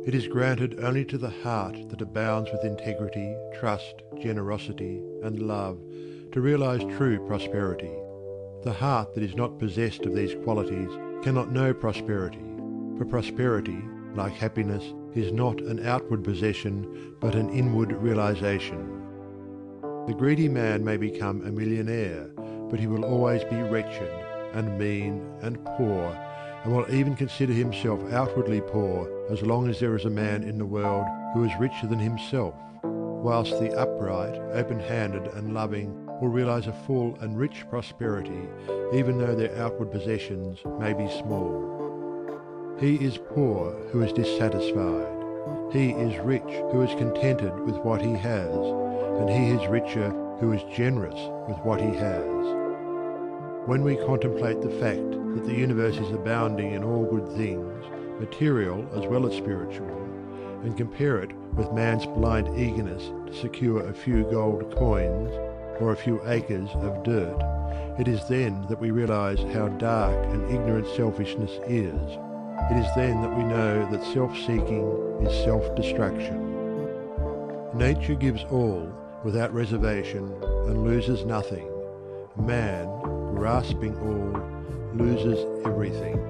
It is granted only to the heart that abounds with integrity, trust, generosity, and love to realize true prosperity. The heart that is not possessed of these qualities cannot know prosperity, for prosperity, like happiness, is not an outward possession but an inward realization. The greedy man may become a millionaire, but he will always be wretched and mean and poor, and will even consider himself outwardly poor as long as there is a man in the world who is richer than himself, whilst the upright, open-handed and loving will realize a full and rich prosperity even though their outward possessions may be small. He is poor who is dissatisfied. He is rich who is contented with what he has, and he is richer who is generous with what he has. When we contemplate the fact that the universe is abounding in all good things, material as well as spiritual, and compare it with man's blind eagerness to secure a few gold coins or a few acres of dirt, it is then that we realize how dark and ignorant selfishness is. It is then that we know that self-seeking is self-destruction. Nature gives all without reservation and loses nothing. Man, grasping all, loses everything.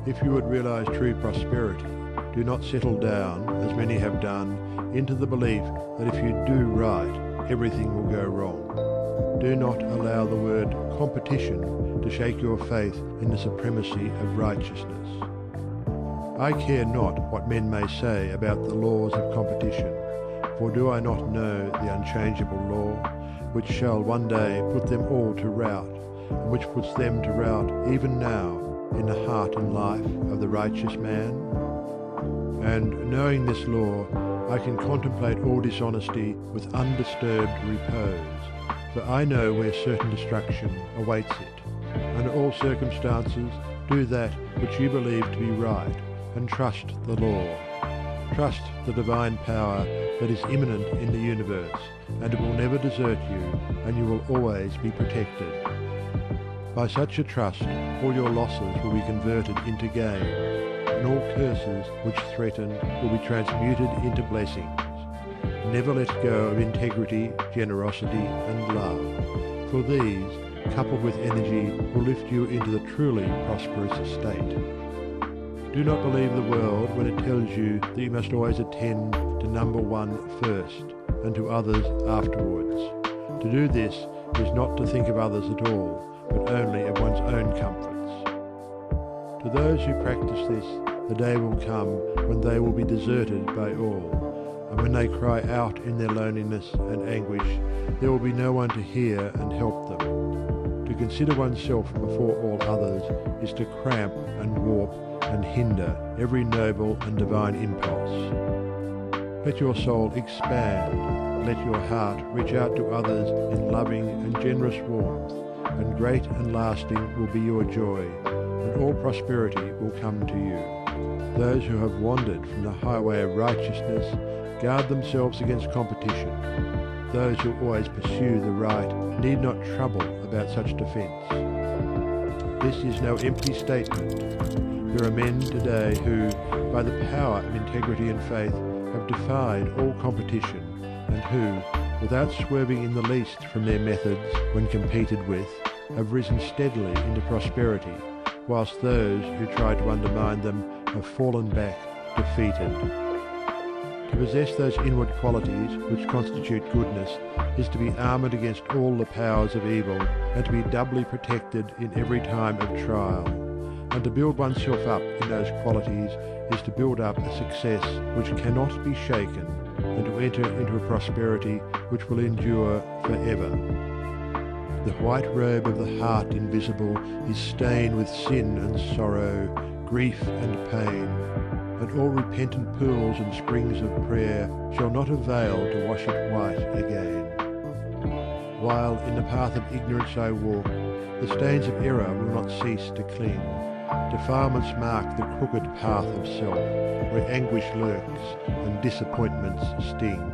If you would realize true prosperity, do not settle down, as many have done, into the belief that if you do right, everything will go wrong. Do not allow the word competition to shake your faith in the supremacy of righteousness. I care not what men may say about the laws of competition, for do I not know the unchangeable law, which shall one day put them all to rout, and which puts them to rout even now in the heart and life of the righteous man? And knowing this law, I can contemplate all dishonesty with undisturbed repose, for I know where certain destruction awaits it. Under all circumstances, do that which you believe to be right, and trust the law. Trust the divine power that is immanent in the universe, and it will never desert you, and you will always be protected. By such a trust, all your losses will be converted into gain, and all curses which threaten will be transmuted into blessings. Never let go of integrity, generosity, and love, for these, coupled with energy, will lift you into the truly prosperous state. Do not believe the world when it tells you that you must always attend to number one first, and to others afterwards. To do this is not to think of others at all, but only of one's own comforts. To those who practice this, the day will come when they will be deserted by all, and when they cry out in their loneliness and anguish, there will be no one to hear and help them. To consider oneself before all others is to cramp and warp and hinder every noble and divine impulse. Let your soul expand, let your heart reach out to others in loving and generous warmth, and great and lasting will be your joy, and all prosperity will come to you. Those who have wandered from the highway of righteousness guard themselves against competition. Those who always pursue the right need not trouble about such defence. This is no empty statement. There are men today who, by the power of integrity and faith, have defied all competition, and who, without swerving in the least from their methods when competed with, have risen steadily into prosperity, whilst those who tried to undermine them have fallen back defeated. To possess those inward qualities which constitute goodness is to be armoured against all the powers of evil, and to be doubly protected in every time of trial. And to build oneself up in those qualities is to build up a success which cannot be shaken, and to enter into a prosperity which will endure forever. The white robe of the heart invisible is stained with sin and sorrow, grief and pain, and all repentant pools and springs of prayer shall not avail to wash it white again. While in the path of ignorance I walk, the stains of error will not cease to cling. Defilements mark the crooked path of self, where anguish lurks and disappointments sting.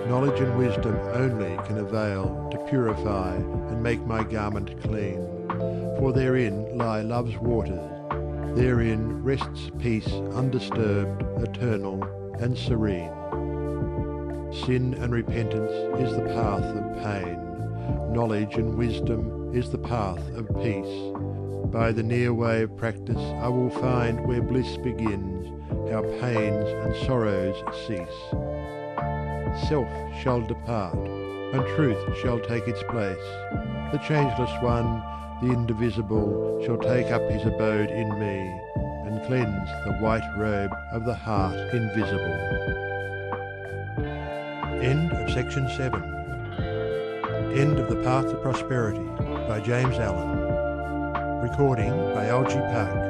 Knowledge and wisdom only can avail to purify and make my garment clean, for therein lie love's waters, Therein rests peace undisturbed, eternal, and serene. Sin and repentance is the path of pain. Knowledge and wisdom is the path of peace. By the near way of practice I will find where bliss begins, how pains and sorrows cease. Self shall depart, and truth shall take its place. The changeless one, the indivisible, shall take up his abode in me, and cleanse the white robe of the heart invisible. End of section 7. End of The Path to Prosperity by James Allen. Recording by Algie Park.